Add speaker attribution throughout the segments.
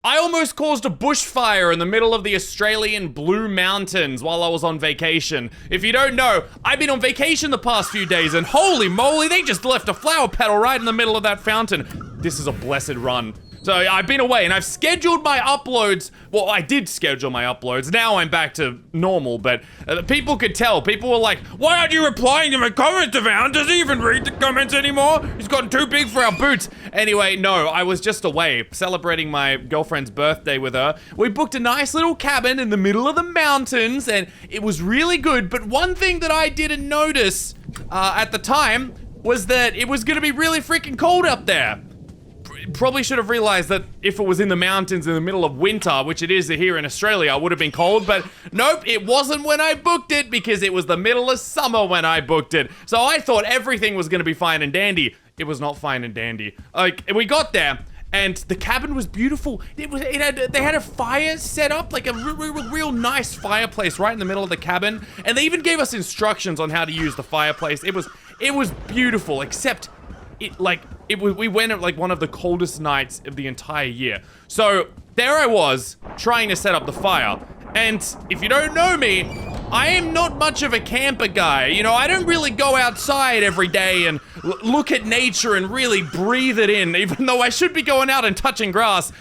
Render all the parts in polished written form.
Speaker 1: I almost caused a bushfire in the middle of the Australian Blue Mountains while I was on vacation. If you don't know, I've been on vacation the past few days and holy moly, they just left a flower petal right in the middle of that fountain. This is a blessed run. So I've been away and I've scheduled my uploads. Well, I did schedule my uploads. Now I'm back to normal, but people could tell. People were like, why aren't you replying to my comments, Devoun? Does he even read the comments anymore? He's gotten too big for our boots. Anyway, no, I was just away celebrating my girlfriend's birthday with her. We booked a nice little cabin in the middle of the mountains and it was really good. But one thing that I didn't notice at the time was that it was gonna be really freaking cold up there. Probably should have realized that if it was in the mountains in the middle of winter, which it is here in Australia, it would have been cold, but nope, it wasn't when I booked it because it was the middle of summer when I booked it. So I thought everything was gonna be fine and dandy. It was not fine and dandy. Like, we got there and the cabin was beautiful. They had a fire set up, like a real nice fireplace right in the middle of the cabin. And they even gave us instructions on how to use the fireplace. It was beautiful, except we went at like one of the coldest nights of the entire year. So there I was trying to set up the fire. And if you don't know me, I am not much of a camper guy. You know, I don't really go outside every day and look at nature and really breathe it in, even though I should be going out and touching grass.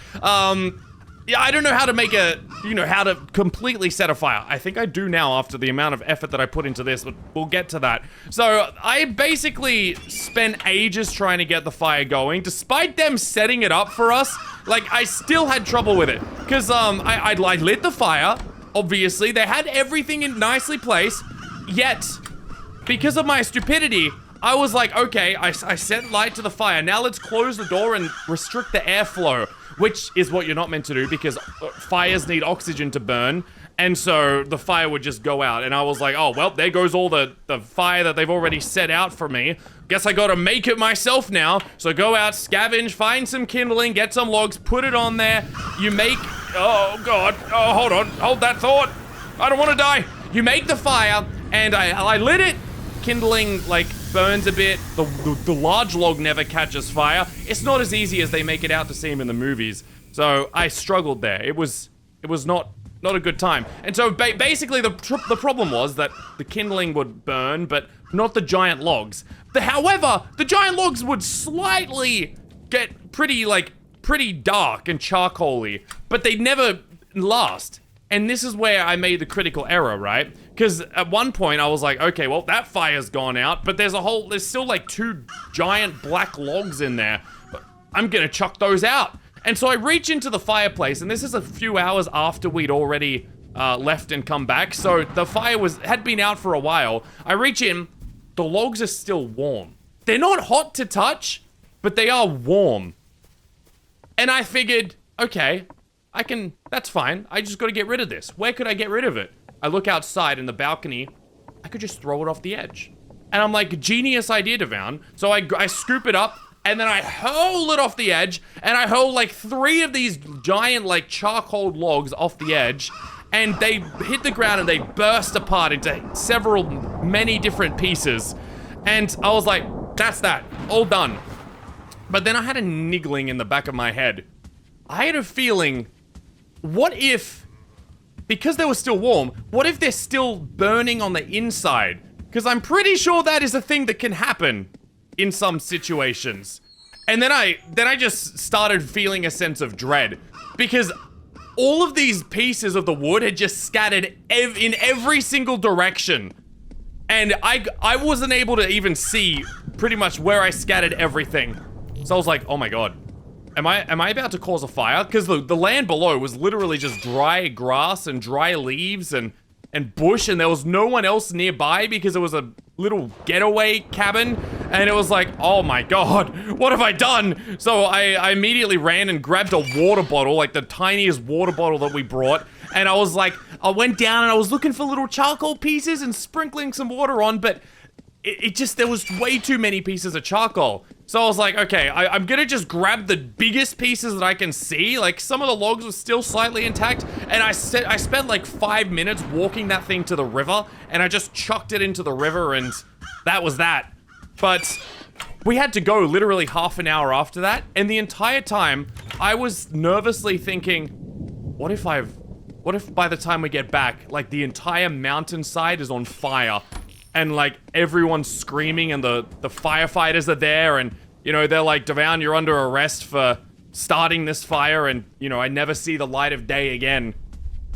Speaker 1: Yeah, I don't know how to make how to completely set a fire. I think I do now after the amount of effort that I put into this, but we'll get to that. So I basically spent ages trying to get the fire going. Despite them setting it up for us, like I still had trouble with it. Cause I lit the fire, obviously. They had everything in nicely placed, yet because of my stupidity, I was like, okay, I set light to the fire. Now let's close the door and restrict the airflow. Which is what you're not meant to do because fires need oxygen to burn. And so the fire would just go out. And I was like, oh, well, there goes all the fire that they've already set out for me. Guess I gotta make it myself now. So go out, scavenge, find some kindling, get some logs, put it on there. You make, oh God, oh, hold on, hold that thought. I don't wanna die. You make the fire and I lit it. Kindling like burns a bit. The large log never catches fire. It's not as easy as they make it out to seem in the movies. So I struggled there. It was not a good time. And so basically the problem was that the kindling would burn, but not the giant logs. However, the giant logs would slightly get pretty dark and charcoaly, but they'd never last. And this is where I made the critical error, right? Because at one point I was like, okay, well, that fire's gone out, but there's still like 2 giant black logs in there. But I'm gonna chuck those out. And so I reach into the fireplace, and this is a few hours after we'd already left and come back. So the fire had been out for a while. I reach in, the logs are still warm. They're not hot to touch, but they are warm. And I figured, okay, that's fine. I just gotta get rid of this. Where could I get rid of it? I look outside in the balcony. I could just throw it off the edge. And I'm like, genius idea, Devoun. So I scoop it up and then I hurl it off the edge and I hurl like 3 of these giant like charcoal logs off the edge and they hit the ground and they burst apart into many different pieces. And I was like, that's that, all done. But then I had a niggling in the back of my head. I had a feeling, what if, because they were still warm, what if they're still burning on the inside? Because I'm pretty sure that is a thing that can happen in some situations. And then I just started feeling a sense of dread because all of these pieces of the wood had just scattered in every single direction. And I wasn't able to even see pretty much where I scattered everything. So I was like, oh my God. Am I about to cause a fire? Because the land below was literally just dry grass and dry leaves and bush, and there was no one else nearby because it was a little getaway cabin. And it was like, oh my God, what have I done? So I immediately ran and grabbed a water bottle, like the tiniest water bottle that we brought. And I was like, I went down and I was looking for little charcoal pieces and sprinkling some water on, but there was way too many pieces of charcoal. So I was like, okay, I'm gonna just grab the biggest pieces that I can see. Like some of the logs were still slightly intact. And I spent like 5 minutes walking that thing to the river and I just chucked it into the river and that was that. But we had to go literally half an hour after that. And the entire time, I was nervously thinking, what if by the time we get back, like the entire mountainside is on fire and like everyone's screaming and the firefighters are there and, you know, they're like, Devoun, you're under arrest for starting this fire and, you know, I never see the light of day again.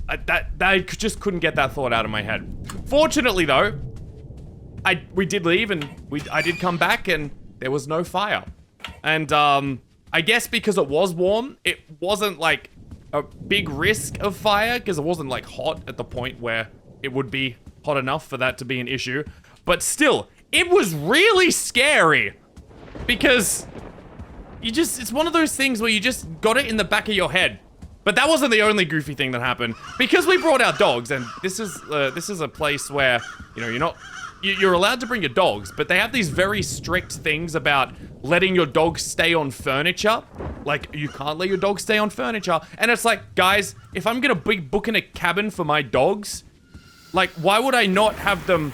Speaker 1: I just couldn't get that thought out of my head. Fortunately though, we did leave and I did come back and there was no fire. And I guess because it was warm, it wasn't like a big risk of fire because it wasn't like hot at the point where it would be hot enough for that to be an issue. But still, it was really scary because it's one of those things where you just got it in the back of your head. But that wasn't the only goofy thing that happened because we brought our dogs, and this is a place where, you know, you're allowed to bring your dogs, but they have these very strict things about letting your dog stay on furniture. Like, you can't let your dog stay on furniture. And it's like, guys, if I'm gonna be booking a cabin for my dogs, like, why would I not have them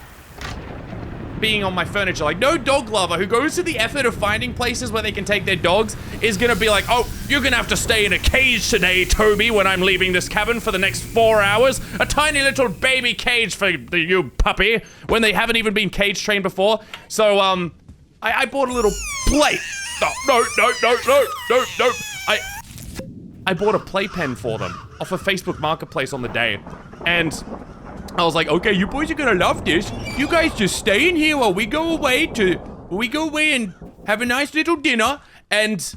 Speaker 1: being on my furniture? Like, no dog lover who goes to the effort of finding places where they can take their dogs is gonna be like, oh, you're gonna have to stay in a cage today, Toby, when I'm leaving this cabin for the next 4 hours. A tiny little baby cage for you, puppy, when they haven't even been cage trained before. So, I bought a little plate. No. I bought a playpen for them off of Facebook Marketplace on the day. And I was like, okay, you boys are gonna love this. You guys just stay in here while we go away and have a nice little dinner. And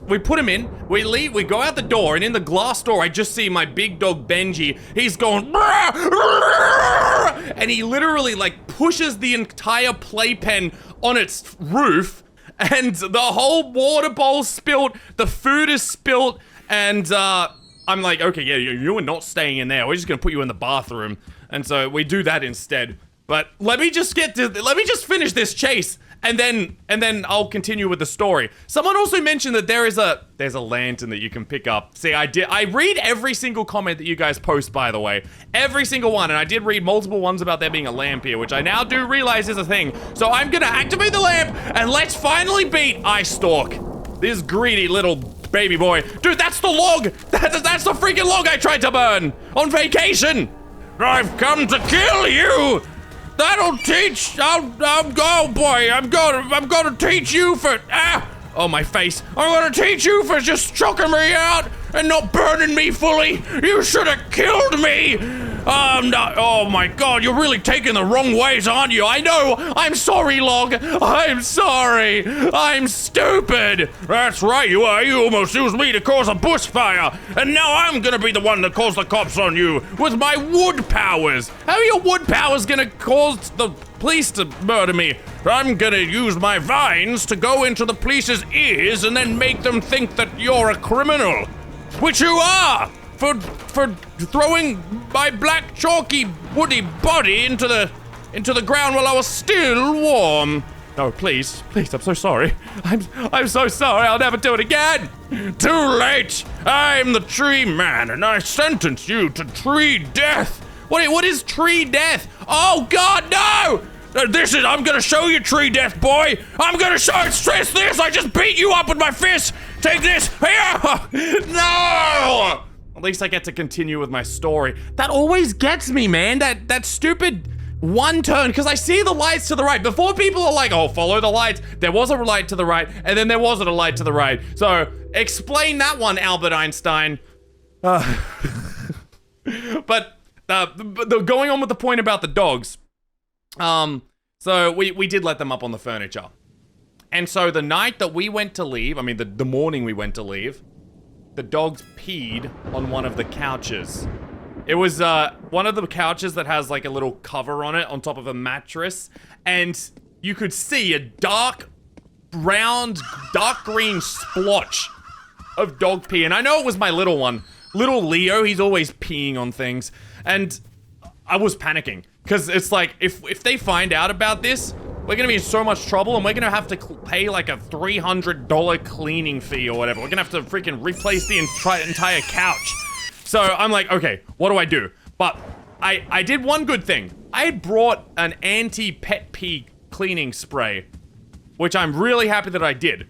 Speaker 1: we put him in, we leave, we go out the door, and in the glass door, I just see my big dog Benji. He's going, and he literally like pushes the entire playpen on its roof, and the whole water bowl's spilt, the food is spilt, and I'm like, okay, yeah, you are not staying in there. We're just gonna put you in the bathroom. And so we do that instead. But let me just finish this chase, and then I'll continue with the story. Someone also mentioned that there's a lantern that you can pick up. See, I read every single comment that you guys post, by the way. Every single one, and I did read multiple ones about there being a lamp here, which I now do realize is a thing. So I'm gonna activate the lamp, and let's finally beat Eyestalk, this greedy little baby boy. Dude, that's the log! That's the freaking log I tried to burn on vacation! I've come to kill you! That'll teach. I'm gonna teach you for. Oh, my face. I'm gonna teach you for just choking me out and not burning me fully. You should have killed me. Oh my God, you're really taking the wrong ways, aren't you? I know. I'm sorry, Log. I'm sorry. I'm stupid. That's right, you are. You almost used me to cause a bushfire, and now I'm gonna be the one that calls the cops on you with my wood powers. How are your wood powers gonna cause the police to murder me? I'm gonna use my vines to go into the police's ears and then make them think that you're a criminal, which you are, for throwing my black chalky woody body into the ground while I was still warm. No, please, I'm so sorry. I'm so sorry. I'll never do it again. Too late. I'm the tree man, and I sentence you to tree death. What is tree death? Oh God, no! I'm gonna show you tree death, boy! I'm gonna show it's this! I just beat you up with my fist! Take this! Here! No! At least I get to continue with my story. That always gets me, man. That stupid one turn, because I see the lights to the right. Before people are like, oh, follow the lights. There was a light to the right, and then there wasn't a light to the right. So, explain that one, Albert Einstein. But going on with the point about the dogs. So we did let them up on the furniture. And so the night that we went to leave, I mean the morning we went to leave, the dogs peed on one of the couches. It was one of the couches that has like a little cover on it on top of a mattress, and you could see a dark, round, dark green splotch of dog pee. And I know it was my little one. Little Leo, he's always peeing on things. And I was panicking. Because it's like, if they find out about this, we're gonna be in so much trouble, and we're gonna have to pay like a $300 cleaning fee or whatever. We're gonna have to freaking replace the entire couch. So I'm like, okay, what do I do? But I did one good thing. I had brought an anti-pet pee cleaning spray. which I'm really happy that I did.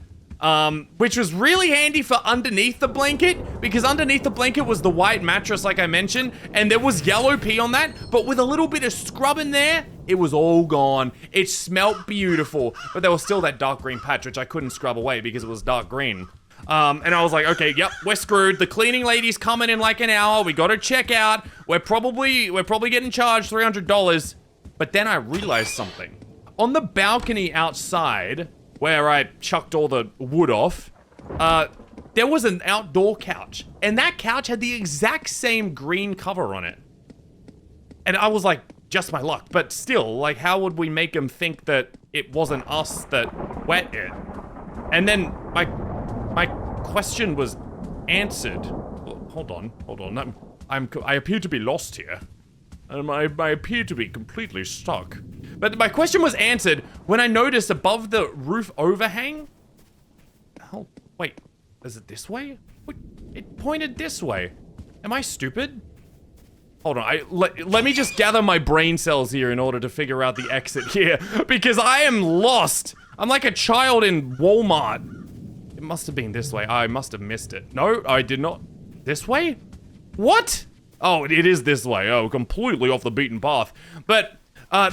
Speaker 1: Which was really handy for underneath the blanket, because underneath the blanket was the white mattress, like I mentioned, and there was yellow pee on that, but with a little bit of scrub in there, it was all gone. It smelled beautiful, but there was still that dark green patch, which I couldn't scrub away because it was dark green. And I was like, okay, yep, we're screwed. The cleaning lady's coming in like an hour. We gotta check out. We're probably getting charged $300. But then I realized something. On the balcony outside, where I chucked all the wood off, there was an outdoor couch. And that couch had the exact same green cover on it. And I was like, just my luck. But still, like, how would we make them think that it wasn't us that wet it? And then my question was answered. Hold on. I appear to be lost here. I appear to be completely stuck. But my question was answered when I noticed above the roof overhang. Oh, wait. Is it this way? Wait, it pointed this way. Am I stupid? Hold on. Let me just gather my brain cells here in order to figure out the exit here. Because I am lost. I'm like a child in Walmart. It must have been this way. I must have missed it. No, I did not. This way? What? Oh, it is this way. Oh, completely off the beaten path. But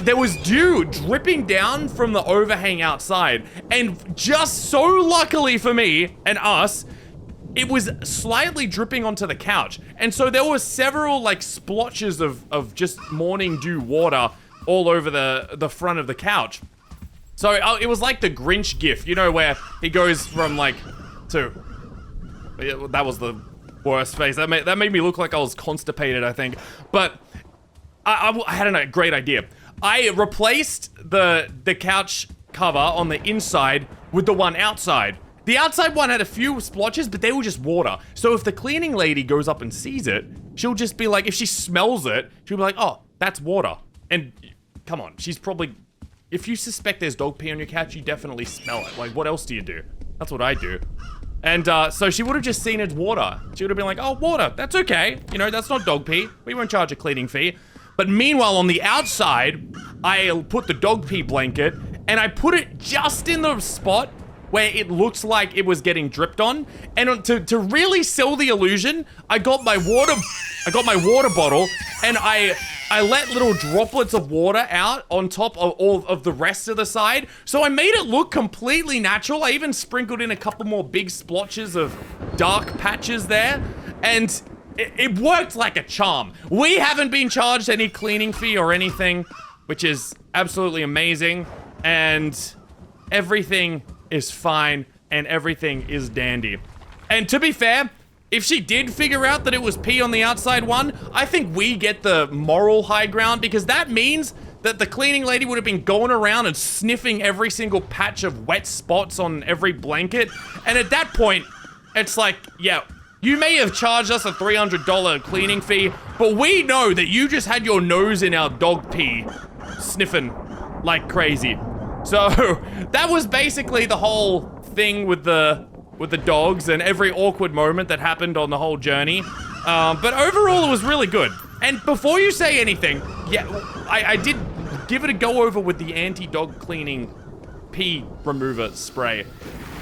Speaker 1: there was dew dripping down from the overhang outside. And just so luckily for me and us, it was slightly dripping onto the couch. And so there were several like splotches of just morning dew water all over the front of the couch. So it was like the Grinch gif, you know, where he goes from like to... That was the worst face. That made me look like I was constipated, I think. But I had a great idea. I replaced the couch cover on the inside with the one outside. The outside one had a few splotches, but they were just water. So if the cleaning lady goes up and sees it, she'll just be like, if she smells it, she'll be like, oh, that's water. And come on, she's probably... If you suspect there's dog pee on your couch, you definitely smell it. Like, what else do you do? That's what I do. And so she would have just seen it's water. She would have been like, oh, water, that's okay. You know, that's not dog pee. We won't charge a cleaning fee. But meanwhile, on the outside, I put the dog pee blanket and I put it just in the spot where it looks like it was getting dripped on. And to really sell the illusion, I got my water bottle and I let little droplets of water out on top of all of the rest of the side. So I made it look completely natural. I even sprinkled in a couple more big splotches of dark patches there. And it worked like a charm. We haven't been charged any cleaning fee or anything, which is absolutely amazing. And everything is fine and everything is dandy. And to be fair, if she did figure out that it was pee on the outside one, I think we get the moral high ground, because that means that the cleaning lady would have been going around and sniffing every single patch of wet spots on every blanket. And at that point, it's like, yeah, you may have charged us a $300 cleaning fee, but we know that you just had your nose in our dog pee sniffing like crazy. So that was basically the whole thing with the dogs and every awkward moment that happened on the whole journey. But overall, it was really good. And before you say anything, yeah, I did give it a go over with the anti-dog cleaning pee remover spray.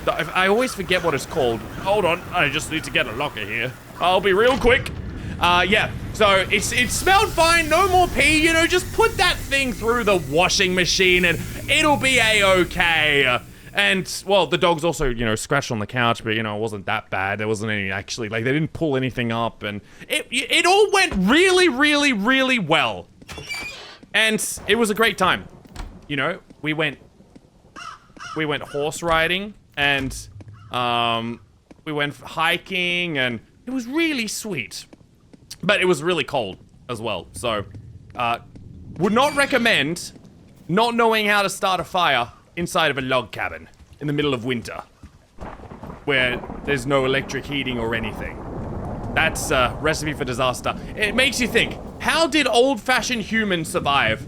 Speaker 1: I always forget what it's called. Hold on, I just need to get a locker here. I'll be real quick. Yeah, so it smelled fine, no more pee, you know, just put that thing through the washing machine and it'll be a-okay. And, well, the dogs also, you know, scratched on the couch, but, you know, it wasn't that bad. There wasn't any, actually, like, they didn't pull anything up, and it all went really, really, really well. And it was a great time. You know, we went horse riding, and, we went hiking, and it was really sweet. But it was really cold as well, so, would not recommend not knowing how to start a fire inside of a log cabin in the middle of winter where there's no electric heating or anything. That's a recipe for disaster. It makes you think, how did old-fashioned humans survive?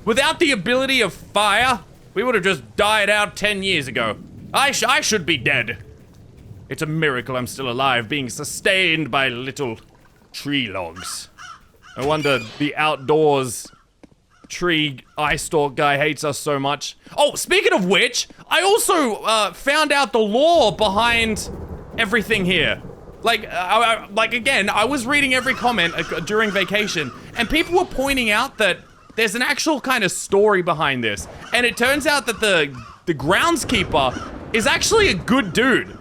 Speaker 1: Without the ability of fire, we would have just died out 10 years ago. I should be dead. It's a miracle I'm still alive, being sustained by little tree logs. No wonder the outdoors tree eye stalk guy hates us so much. Oh, speaking of which, I also found out the lore behind everything here. Like again, I was reading every comment during vacation, and people were pointing out that there's an actual kind of story behind this. And it turns out that the groundskeeper is actually a good dude.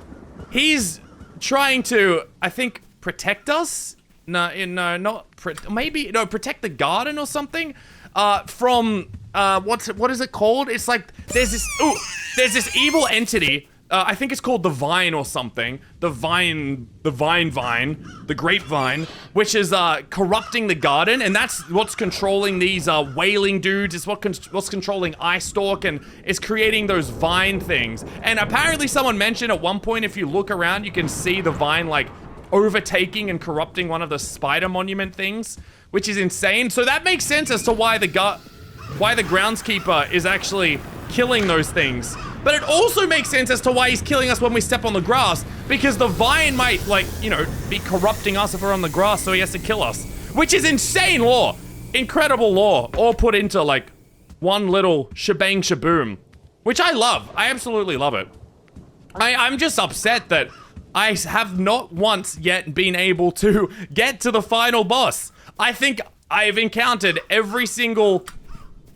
Speaker 1: He's trying to, I think, protect us? Protect the garden or something? From, what is it called? It's like, there's this evil entity. I think it's called the Vine or something. The grapevine, which is corrupting the garden, and that's what's controlling these wailing dudes. It's what's controlling Eye Stalk, and is creating those vine things. And apparently someone mentioned at one point, if you look around, you can see the vine like overtaking and corrupting one of the spider monument things, which is insane. So that makes sense as to why the groundskeeper is actually killing those things. But it also makes sense as to why he's killing us when we step on the grass, because the vine might, like, you know, be corrupting us if we're on the grass, so he has to kill us. Which is insane lore. Incredible lore, all put into, like, one little shebang shaboom. Which I love. I absolutely love it. I'm just upset that I have not once yet been able to get to the final boss. I think I've encountered every single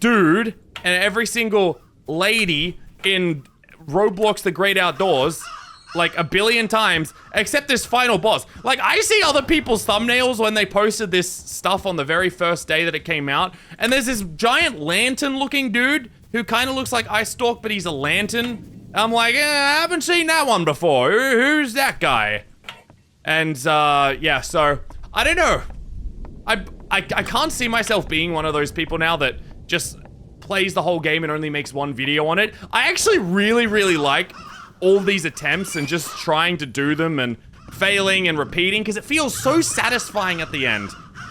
Speaker 1: dude and every single lady in Roblox The Great Outdoors like a billion times, except this final boss. Like, I see other people's thumbnails when they posted this stuff on the very first day that it came out, and there's this giant lantern looking dude who kind of looks like Eye Stalk, but he's a lantern. I'm like, I haven't seen that one before. Who's that guy? And yeah, so I don't know. I can't see myself being one of those people now that just plays the whole game and only makes one video on it. I actually really like all these attempts and just trying to do them and failing and repeating, because it feels so satisfying at the end.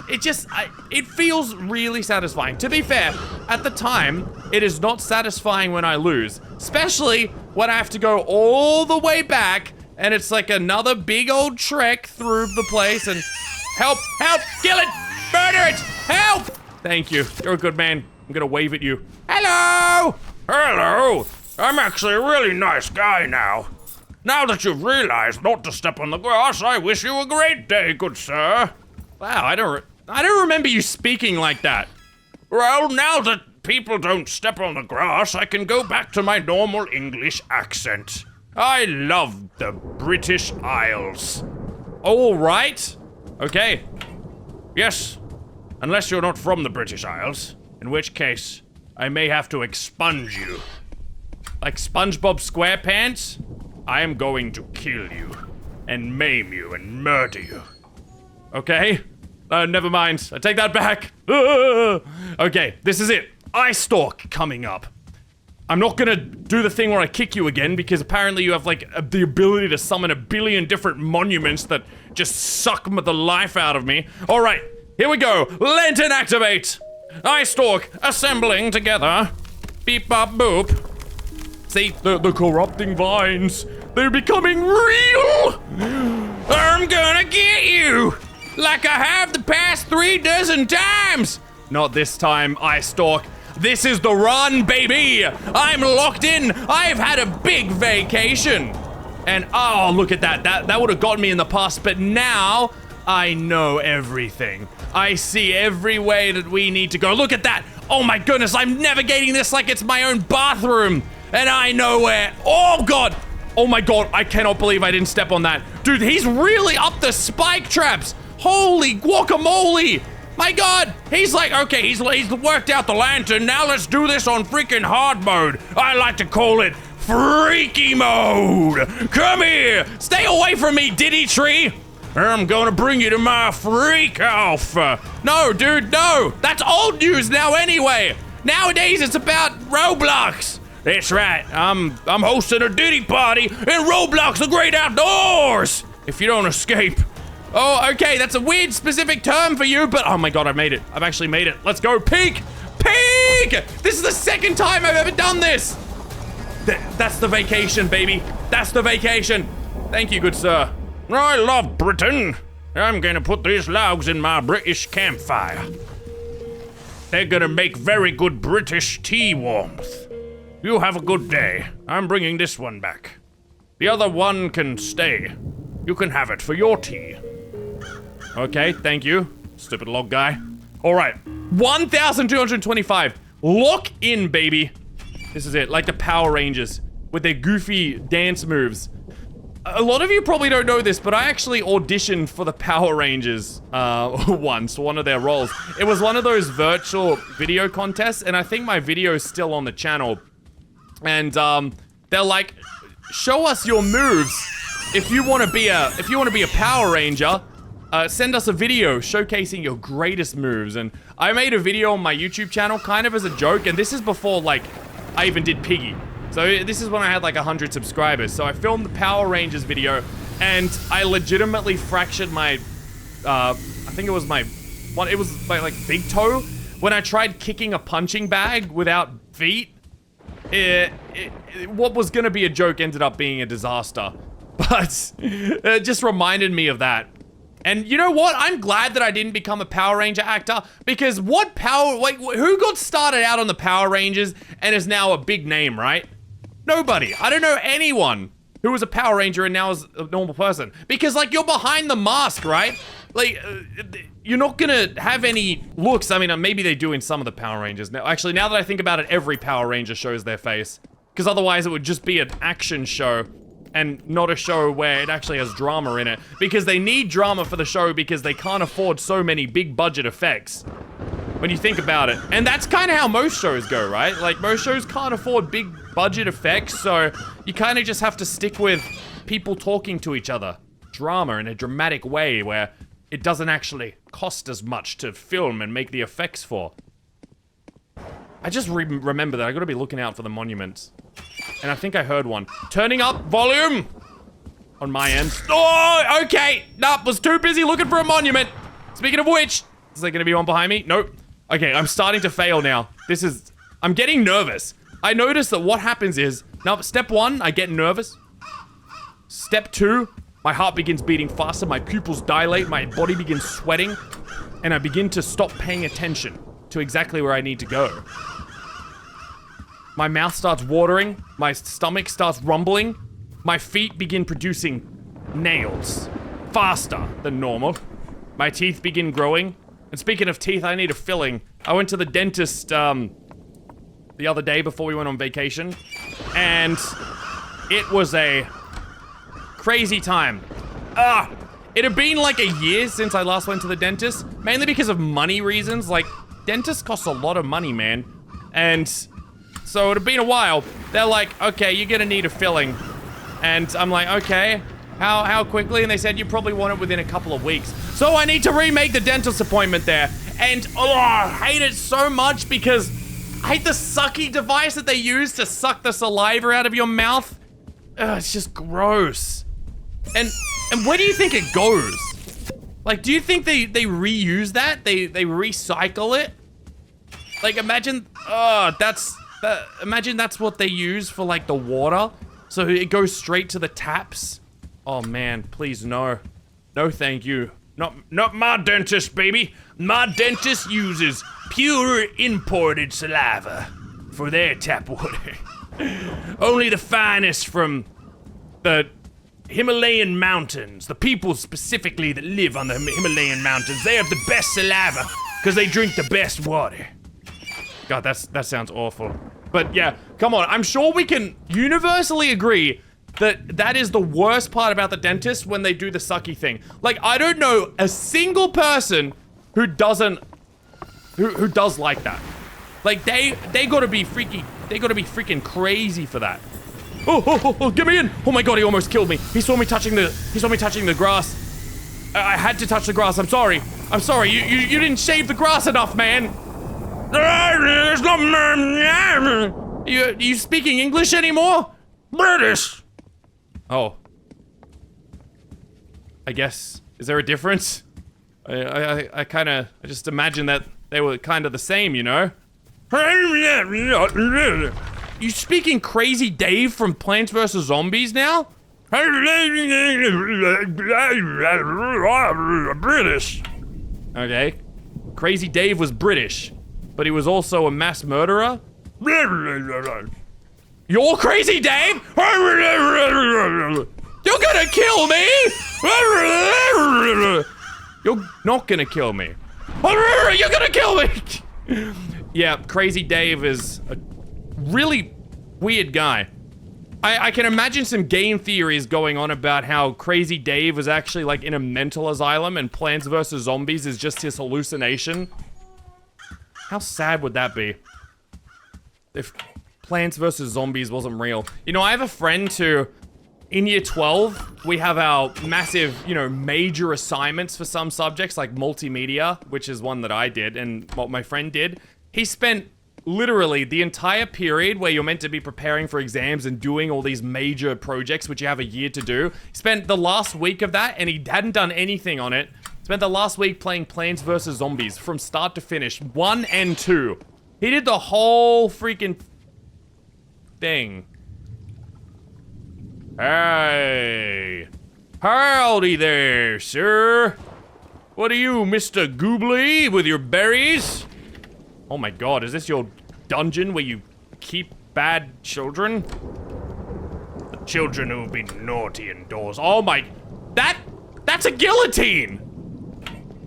Speaker 1: It feels really satisfying. To be fair, at the time, it is not satisfying when I lose, especially when I have to go all the way back and it's like another big old trek through the place and help, kill it, murder it, help! Thank you, you're a good man. I'm gonna wave at you. Hello!
Speaker 2: Hello! I'm actually a really nice guy now. Now that you've realized not to step on the grass, I wish you a great day, good sir.
Speaker 1: Wow, I don't remember you speaking like that.
Speaker 2: Well, now that people don't step on the grass, I can go back to my normal English accent. I love the British Isles.
Speaker 1: All right. Okay.
Speaker 2: Yes, unless you're not from the British Isles. In which case, I may have to expunge you.
Speaker 1: Like SpongeBob SquarePants?
Speaker 2: I am going to kill you, and maim you, and murder you.
Speaker 1: Okay. Never mind. I take that back. Okay, this is it. Eye Stalk coming up. I'm not gonna do the thing where I kick you again, because apparently you have, like, the ability to summon a billion different monuments that just suck the life out of me. All right, here we go. Lantern activate. Eye Stalk assembling together. Beep bop boop. See, the corrupting vines, they're becoming real. I'm gonna get you, like I have the past 36 times. Not this time, Eye Stalk. This is the run, baby. I'm locked in. I've had a big vacation. And oh, look at that. That would have got me in the past, but now I know everything. I see every way that we need to go. Look at that. Oh my goodness, I'm navigating this like it's my own bathroom. And I know where. Oh God. Oh my God, I cannot believe I didn't step on that. Dude, he's really up the spike traps. Holy guacamole. My God, he's like, okay, he's worked out the lantern. Now let's do this on freaking hard mode. I like to call it freaky mode. Come here. Stay away from me, Diddy Tree. I'm gonna bring you to my freak off. No, dude, no. That's old news now anyway. Nowadays, it's about Roblox. That's right. I'm hosting a Diddy party in Roblox The Great Outdoors. If you don't escape. Oh, okay, that's a weird specific term for you, but oh my God, I made it. I've actually made it. Let's go, peek! Peek! This is the second time I've ever done this. That's the vacation, baby. That's the vacation. Thank you, good sir.
Speaker 2: I love Britain. I'm gonna put these logs in my British campfire. They're gonna make very good British tea warmth. You have a good day. I'm bringing this one back. The other one can stay. You can have it for your tea.
Speaker 1: Okay, thank you, stupid log guy. All right, 1,225. Lock in, baby. This is it, like the Power Rangers with their goofy dance moves. A lot of you probably don't know this, but I actually auditioned for the Power Rangers once, one of their roles. It was one of those virtual video contests, and I think my video is still on the channel. And they're like, show us your moves. If you want to be a Power Ranger, send us a video showcasing your greatest moves. And I made a video on my YouTube channel kind of as a joke, and this is before like I even did Piggy. So this is when I had like 100 subscribers. So I filmed the Power Rangers video, and I legitimately fractured my, I think it was my like big toe when I tried kicking a punching bag without feet. What was gonna be a joke ended up being a disaster. But it just reminded me of that. And you know what? I'm glad that I didn't become a Power Ranger actor, because who got started out on the Power Rangers and is now a big name, right? Nobody. I don't know anyone who was a Power Ranger and now is a normal person. Because, like, you're behind the mask, right? Like, you're not gonna have any looks. I mean, maybe they do in some of the Power Rangers. Now, actually, now that I think about it, every Power Ranger shows their face. Because otherwise it would just be an action show and not a show where it actually has drama in it. Because they need drama for the show because they can't afford so many big budget effects. When you think about it. And that's kind of how most shows go, right? Like, most shows can't afford big budget effects, so you kind of just have to stick with people talking to each other. Drama in a dramatic way where it doesn't actually cost as much to film and make the effects for. I just remember that I gotta be looking out for the monuments. And I think I heard one. Turning up volume on my end. Oh, okay. Nope, was too busy looking for a monument. Speaking of which, is there gonna be one behind me? Nope. Okay, I'm starting to fail now. I'm getting nervous. I notice that what happens is, now step 1, I get nervous. Step 2, my heart begins beating faster, my pupils dilate, my body begins sweating, and I begin to stop paying attention to exactly where I need to go. My mouth starts watering, my stomach starts rumbling, my feet begin producing nails faster than normal. My teeth begin growing. And speaking of teeth, I need a filling. I went to the dentist the other day before we went on vacation, and it was a crazy time. It had been like a year since I last went to the dentist, mainly because of money reasons. Like, dentists cost a lot of money, man. And so it had been a while. They're like, okay, you're gonna need a filling. And I'm like, okay, how quickly? And they said, you probably want it within a couple of weeks. So I need to remake the dentist appointment there. And, I hate it so much because I hate the sucky device that they use to suck the saliva out of your mouth. It's just gross. And where do you think it goes? Like, do you think they reuse that? They recycle it? Like, imagine, imagine that's what they use for, like, the water. So it goes straight to the taps. Oh man, please no. No thank you. Not my dentist, baby. My dentist uses pure imported saliva for their tap water. Only the finest from the Himalayan mountains. The people specifically that live on the Himalayan mountains. They have the best saliva because they drink the best water. God, that sounds awful. But yeah, come on. I'm sure we can universally agree that is the worst part about the dentist when they do the sucky thing. Like, I don't know a single person who does like that. Like, they gotta be freaking crazy for that. Oh, get me in! Oh my god, he almost killed me. He saw me touching the grass. I had to touch the grass. I'm sorry. You didn't shave the grass enough, man. You speaking English anymore?
Speaker 2: British.
Speaker 1: Oh. I guess. Is there a difference? I just imagine that they were kind of the same, you know? You speaking Crazy Dave from Plants vs. Zombies now?
Speaker 2: British.
Speaker 1: Okay. Crazy Dave was British. but he was also a mass murderer. You're crazy, Dave! You're gonna kill me! You're not gonna kill me. You're gonna kill me! Yeah, Crazy Dave is a really weird guy. I can imagine some game theories going on about how Crazy Dave was actually like in a mental asylum and Plants vs. Zombies is just his hallucination. How sad would that be? If Plants vs. Zombies wasn't real. You know, I have a friend who, in year 12, we have our massive, you know, major assignments for some subjects like multimedia, which is one that I did and what my friend did. He spent literally the entire period where you're meant to be preparing for exams and doing all these major projects, which you have a year to do. He spent the last week of that and he hadn't done anything on it. Spent the last week playing Plants vs. Zombies from start to finish, 1 and 2. He did the whole freaking thing. Hey. Howdy there, sir. What are you, Mr. Goobly, with your berries? Oh my god, is this your dungeon where you keep bad children?
Speaker 2: The children who've been naughty indoors.
Speaker 1: Oh my... That's a guillotine!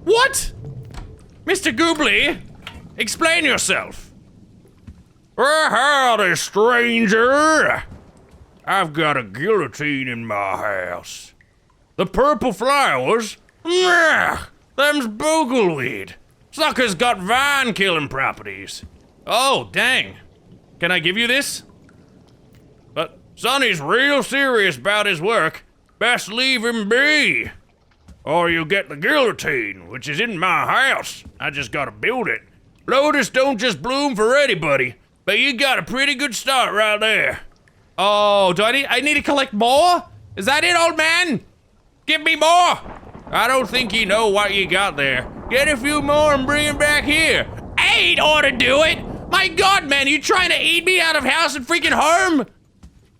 Speaker 1: What? Mr. Goobly, explain yourself.
Speaker 2: Howdy, stranger. I've got a guillotine in my house. The purple flowers? Nah, them's bogleweed. Sucker's got vine-killing properties.
Speaker 1: Oh, dang. Can I give you this?
Speaker 2: But Sonny's real serious about his work. Best leave him be. Or you get the guillotine, which is in my house. I just gotta build it. Lotus don't just bloom for anybody, but you got a pretty good start right there.
Speaker 1: Oh, I need to collect more? Is that it, old man? Give me more!
Speaker 2: I don't think you know what you got there. Get a few more and bring them back here.
Speaker 1: 8 ought to do it! My god, man, you trying to eat me out of house and freaking home?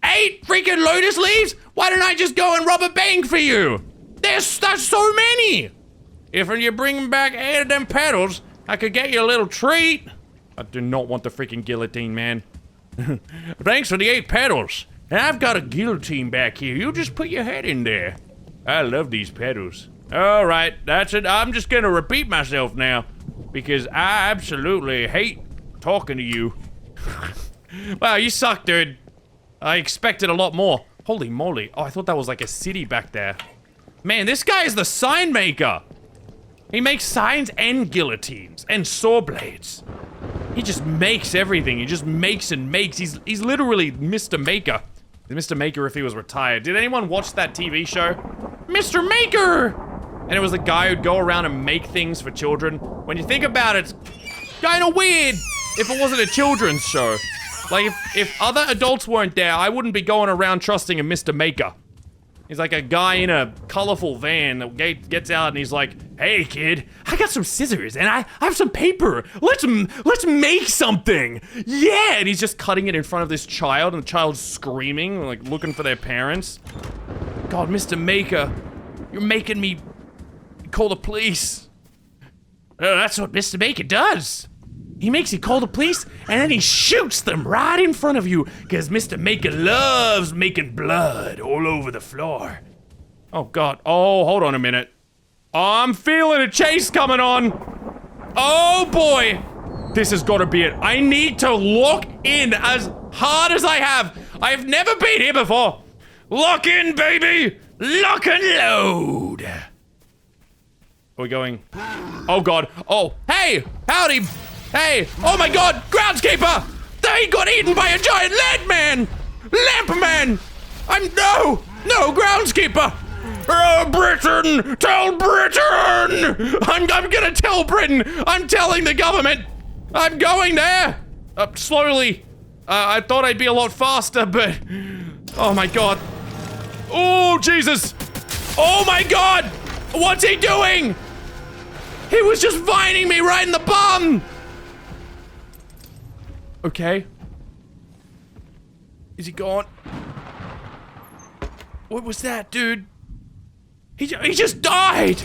Speaker 1: 8 freaking lotus leaves? Why don't I just go and rob a bank for you? There's so many!
Speaker 2: If you bring back 8 of them petals, I could get you a little treat.
Speaker 1: I do not want the freaking guillotine, man.
Speaker 2: Thanks for the 8 petals. And I've got a guillotine back here. You just put your head in there. I love these petals. All right, that's it. I'm just gonna repeat myself now because I absolutely hate talking to you.
Speaker 1: Wow, you suck, dude. I expected a lot more. Holy moly. Oh, I thought that was like a city back there. Man, this guy is the sign maker. He makes signs and guillotines and saw blades. He just makes everything. He just makes and makes. He's literally Mr. Maker. Mr. Maker if he was retired. Did anyone watch that TV show? Mr. Maker! And it was a guy who'd go around and make things for children. When you think about it, it's kinda weird if it wasn't a children's show. Like, if other adults weren't there, I wouldn't be going around trusting a Mr. Maker. He's like a guy in a colorful van that gets out and he's like, "Hey kid, I got some scissors and I have some paper. Let's make something. Yeah!" And he's just cutting it in front of this child and the child's screaming, like looking for their parents. God, Mr. Maker, you're making me call the police. That's what Mr. Maker does. He makes you call the police and then he shoots them right in front of you because Mr. Maker loves making blood all over the floor. Oh god, oh, hold on a minute. I'm feeling a chase coming on. Oh boy, this has got to be it. I need to lock in as hard as I have. I've never been here before. Lock in, baby. Lock and load. Are we going? Oh god, oh, hey, howdy. Hey, oh my god, groundskeeper! They got eaten by a giant lead man! Lamp man! No, groundskeeper! Oh, Britain! Tell Britain! I'm gonna tell Britain! I'm telling the government! I'm going there! Slowly. I thought I'd be a lot faster, but... Oh my god. Oh, Jesus! Oh my god! What's he doing? He was just vining me right in the bum! Okay. Is he gone? What was that, dude? He just died!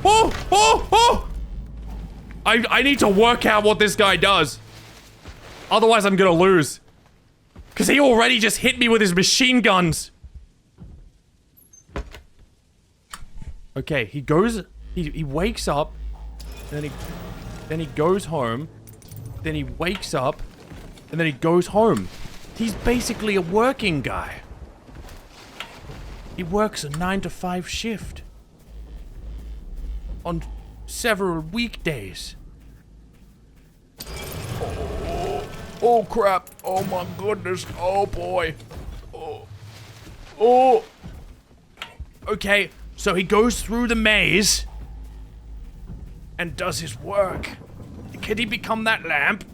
Speaker 1: Oh! I need to work out what this guy does. Otherwise, I'm gonna lose. Because he already just hit me with his machine guns. Okay, he goes... He wakes up. Then he goes home. Then he wakes up. And then he goes home. He's basically a working guy. He works a 9 to 5 shift. On several weekdays.
Speaker 2: Oh crap. Oh my goodness. Oh boy. Oh.
Speaker 1: Okay, so he goes through the maze and does his work. Can he become that lamp?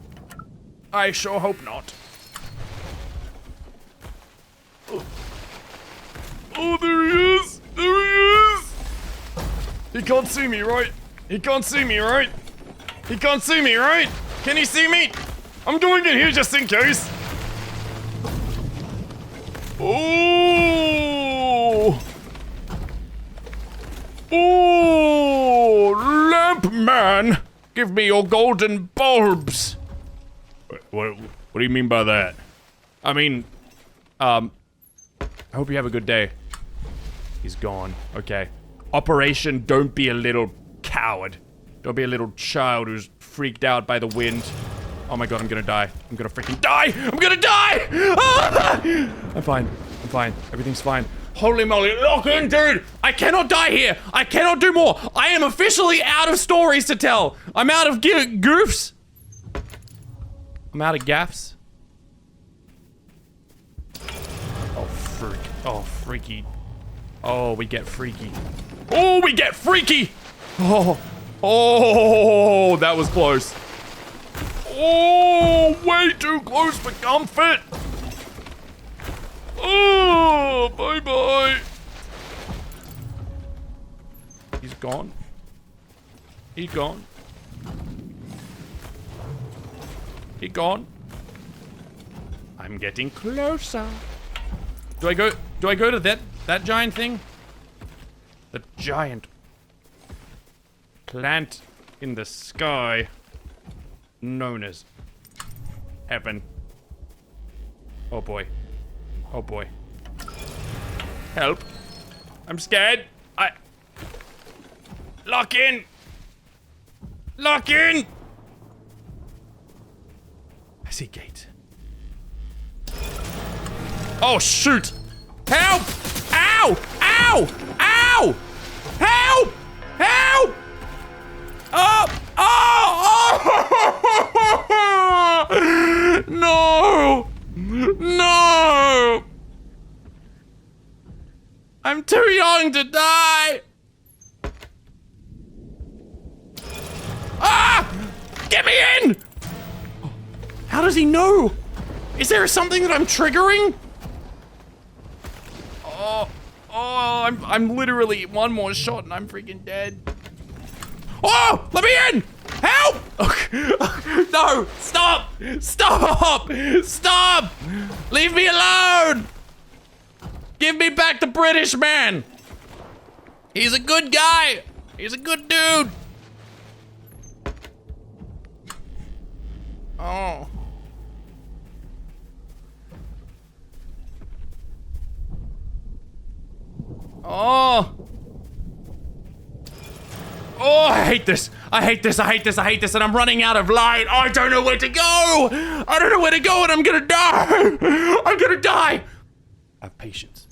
Speaker 2: I sure hope not. Oh, there he is! There he is! He can't see me, right? He can't see me, right? He can't see me, right? Can he see me? I'm going in here just in case. Oh! Oh! Lamp man! Give me your golden bulbs! What do you mean by that?
Speaker 1: I mean, I hope you have a good day. He's gone. Okay. Operation Don't Be a Little Coward. Don't be a little child who's freaked out by the wind. Oh my god, I'm gonna die. I'm gonna freaking die! I'm gonna die! Ah! I'm fine. I'm fine. Everything's fine. Holy moly, lock in, dude! I cannot die here! I cannot do more! I am officially out of stories to tell! I'm out of goofs! I'm out of gaffs. Oh, freak. Oh, freaky. Oh, we get freaky. Oh, we get freaky! Oh. Oh, that was close.
Speaker 2: Oh, way too close for comfort! Oh, bye-bye!
Speaker 1: He's gone. He's gone. He gone. I'm getting closer. Do I go to that giant thing? The giant plant in the sky known as heaven. Oh boy. Oh boy. Help. I'm scared. Lock in. Lock in. I see gate. Oh shoot. Help. Ow. Ow. Ow. Help. Help. Oh. Oh. No. No. I'm too young to die. Ah! Get me in! How does he know? Is there something that I'm triggering? Oh, I'm literally one more shot and I'm freaking dead. Oh, let me in! Help! No, stop! Stop! Stop! Leave me alone! Give me back the British man! He's a good guy! He's a good dude! Oh. Oh. Oh, I hate this. I hate this. I hate this. I hate this. And I'm running out of light. I don't know where to go. I don't know where to go and I'm gonna die. I'm gonna die. Have patience.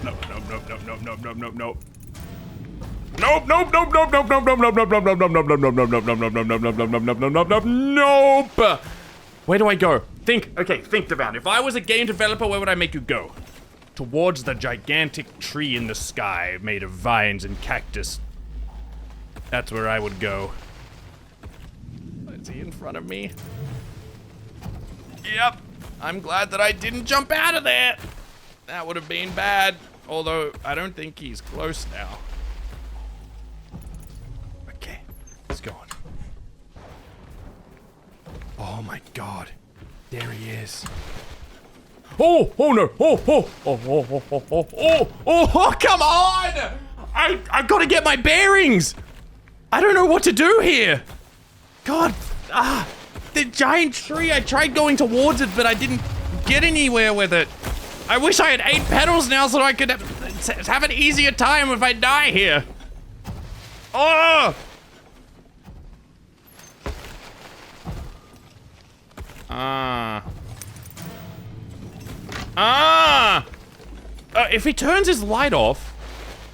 Speaker 2: No. Nope.
Speaker 1: Where do I go? Think, Devoun. If I was a game developer, where would I make you go? Towards the gigantic tree in the sky made of vines and cactus. That's where I would go. Is he in front of me? Yep. I'm glad that I didn't jump out of there. That would have been bad. Although, I don't think he's close now. Okay, he's gone. Oh my god. There he is. Oh no. Oh, come on! I gotta get my bearings. I don't know what to do here. God, the giant tree, I tried going towards it, but I didn't get anywhere with it. I wish I had 8 petals now so I could have an easier time if I die here. Oh! If he turns his light off,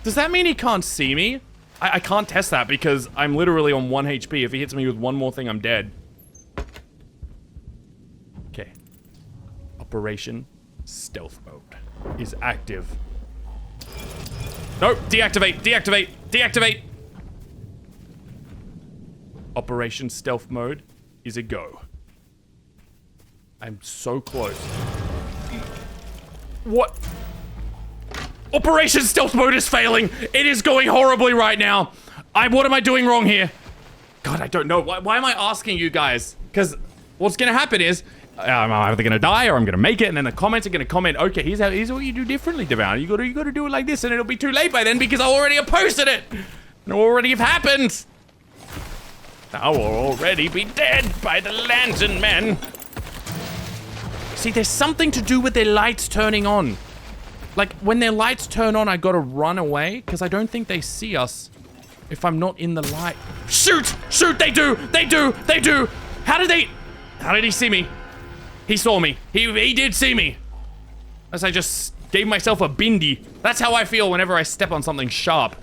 Speaker 1: does that mean he can't see me? I can't test that because I'm literally on 1 HP. If he hits me with one more thing, I'm dead. Okay. Operation Stealth Mode is active. Nope, deactivate, deactivate, deactivate. Operation Stealth Mode is a go. I'm so close. What? Operation Stealth Mode is failing. It is going horribly right now. What am I doing wrong here? God, I don't know. Why am I asking you guys? Because what's going to happen is I'm either going to die or I'm going to make it, and then the comments are going to comment, okay, here's what you do differently, Devoun. You got to do it like this, and it'll be too late by then because I already have posted it. It already have happened. I will already be dead by the Lantern Men. See, there's something to do with their lights turning on. Like, when their lights turn on, I gotta run away, because I don't think they see us if I'm not in the light. Shoot! Shoot! They do! They do! They do! How did he see me? He saw me. He did see me. As I just gave myself a bindi. That's how I feel whenever I step on something sharp.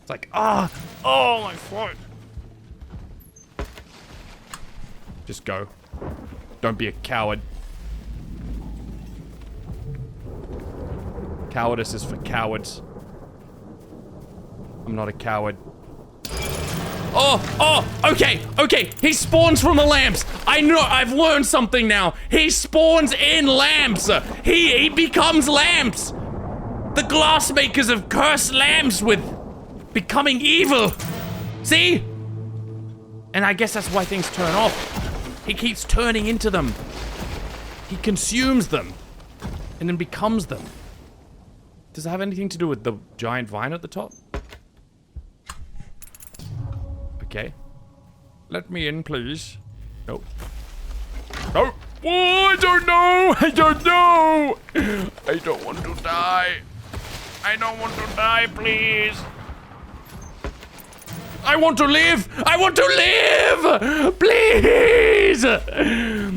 Speaker 1: It's like, oh, my foot. Just go. Don't be a coward. Cowardice is for cowards. I'm not a coward. Okay. He spawns from the lamps. I know, I've learned something now. He spawns in lamps. He becomes lamps. The glass makers have cursed lamps with becoming evil. See? And I guess that's why things turn off. He keeps turning into them. He consumes them and then becomes them. Does it have anything to do with the giant vine at the top? Okay. Let me in, please. Nope. Nope. Oh, I don't know. I don't know. I don't want to die. I don't want to die, please. I want to live. I want to live. Please.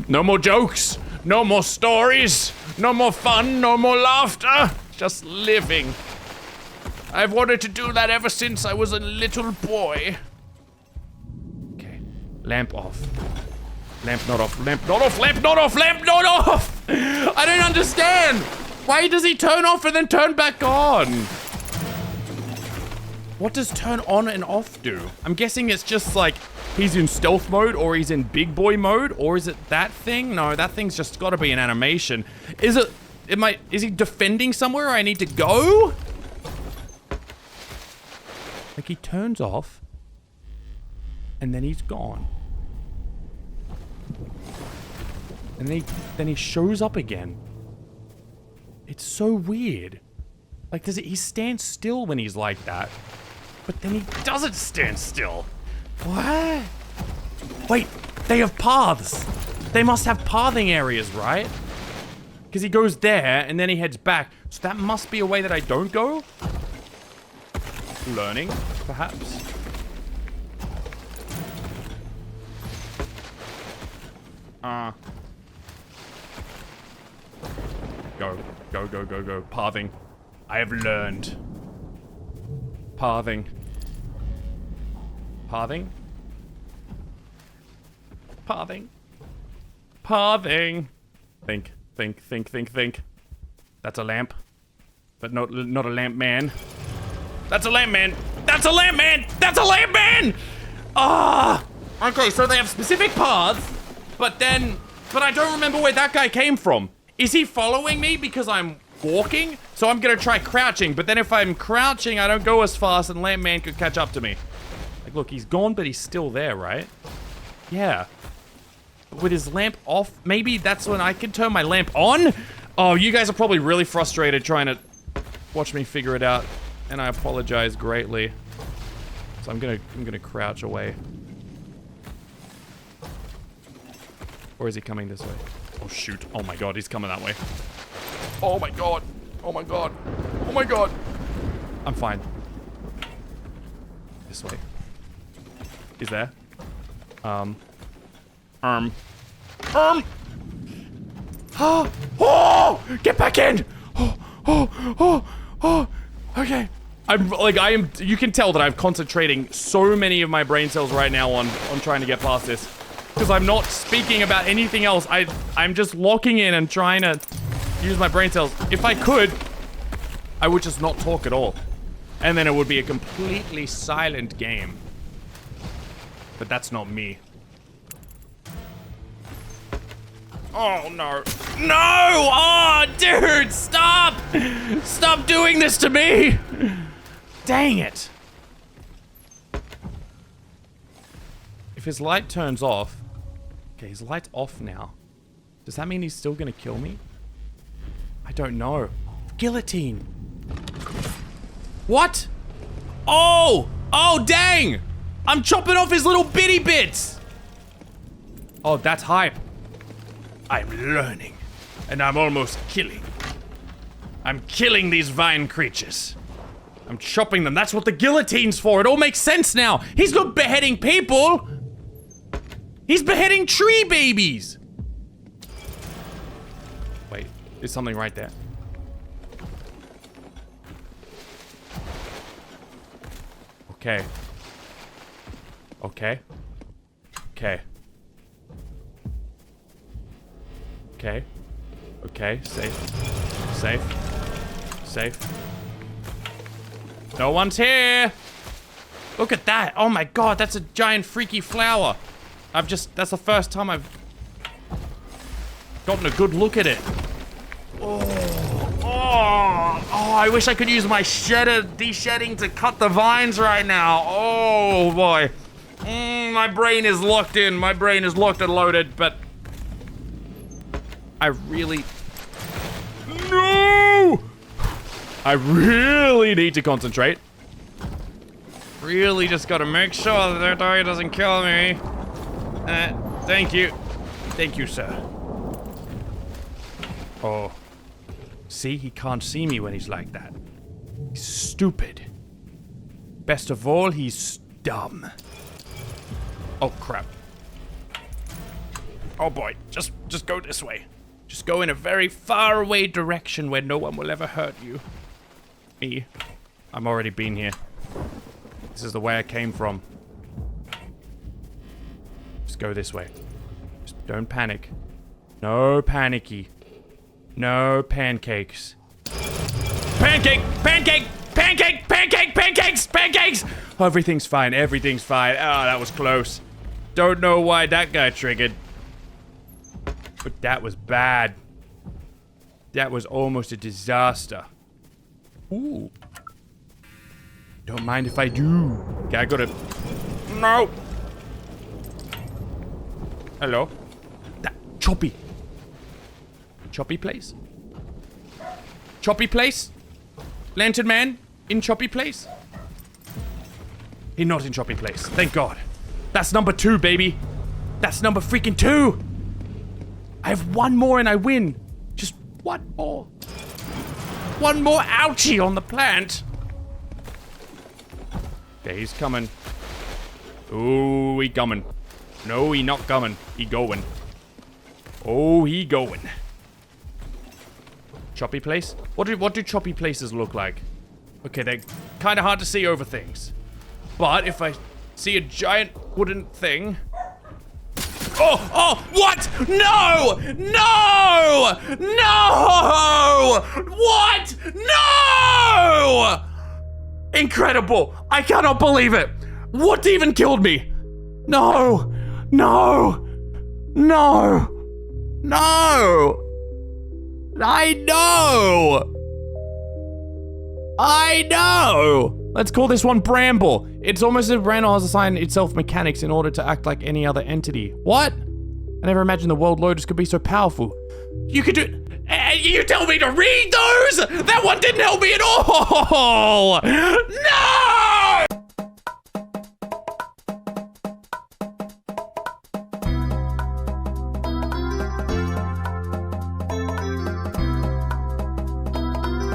Speaker 1: No more jokes. No more stories. No more fun. No more laughter. Just living. I've wanted to do that ever since I was a little boy. Okay. Lamp off. Lamp not off. Lamp not off. Lamp not off. Lamp not off. I don't understand. Why does he turn off and then turn back on? What does turn on and off do? I'm guessing it's just like he's in stealth mode or he's in big boy mode, or is it that thing? No, that thing's just got to be an animation. Is it? Is he defending somewhere I need to go? Like he turns off and then he's gone. And then he shows up again. It's so weird. Like he stands still when he's like that, but then he doesn't stand still. What? Wait, they have paths. They must have pathing areas, right? Because he goes there, and then he heads back. So that must be a way that I don't go? Learning, perhaps? Go. Pathing. I have learned. Pathing. Pathing? Pathing. Pathing. Think. That's a lamp. But not a lamp man. That's a lamp man! That's a lamp man! That's a lamp man! Ah! Okay, so they have specific paths, but I don't remember where that guy came from. Is he following me because I'm walking? So I'm gonna try crouching, but then if I'm crouching, I don't go as fast and lamp man could catch up to me. Like, look, he's gone, but he's still there, right? Yeah. With his lamp off, maybe that's when I can turn my lamp on? Oh, you guys are probably really frustrated trying to watch me figure it out. and I apologize greatly. So I'm gonna crouch away. Or is he coming this way? Oh shoot. Oh my god, he's coming that way. Oh my god. Oh my god. Oh my god. I'm fine. This way. He's there. Oh! Get back in! Okay. You can tell that I'm concentrating so many of my brain cells right now on trying to get past this. Because I'm not speaking about anything else. I'm just locking in and trying to use my brain cells. If I could, I would just not talk at all. And then it would be a completely silent game. But that's not me. Oh, no. No! Oh, dude, stop! Stop doing this to me! Dang it. If his light turns off... Okay, his light's off now. Does that mean he's still gonna kill me? I don't know. Guillotine. What? Oh! Oh, dang! I'm chopping off his little bitty bits! Oh, that's hype. I'm learning. And I'm almost killing. I'm killing these vine creatures. I'm chopping them. That's what the guillotine's for. It all makes sense now. He's not beheading people. He's beheading tree babies. Wait, there's something right there. Okay. Okay. Okay. Okay. Okay, safe. Safe. Safe. No one's here! Look at that! Oh my god, that's a giant freaky flower! That's the first time I've gotten a good look at it. Oh, I wish I could use my de-shedding to cut the vines right now. Oh boy. My brain is locked in. My brain is locked and loaded, but I really... No! I really need to concentrate. Really just gotta make sure that their dog doesn't kill me. Thank you. Thank you, sir. Oh. See, he can't see me when he's like that. He's stupid. Best of all, he's dumb. Oh, crap. Oh boy, just go this way. Just go in a very far away direction where no one will ever hurt you. Me. I'm already been here. This is the way I came from. Just go this way. Just don't panic. No panicky. No pancakes. Pancake! Pancake! Pancake! Pancake! Pancakes! Pancakes! Everything's fine. Everything's fine. Oh, that was close. Don't know why that guy triggered. But that was bad. That was almost a disaster. Ooh. Don't mind if I do. Okay, I gotta... No! Hello? That Choppy. Choppy place? Choppy place? Lantern Man in Choppy place? He's not in Choppy place. Thank God. That's number 2, baby. That's number freaking 2. I have one more and I win. Just one more. One more ouchie on the plant. Okay, he's coming. Ooh, he coming. No, he not coming. He going. Oh, he going. Choppy place? What do choppy places look like? Okay, they're kind of hard to see over things. But if I see a giant wooden thing... Oh, what? No! No! No! What? No! Incredible! I cannot believe it! What even killed me? No! No! No! No! I know! I know! Let's call this one Bramble. It's almost as if Bramble has assigned itself mechanics in order to act like any other entity. What? I never imagined the world lotus could be so powerful. You could do... And you tell me to read those? That one didn't help me at all! No!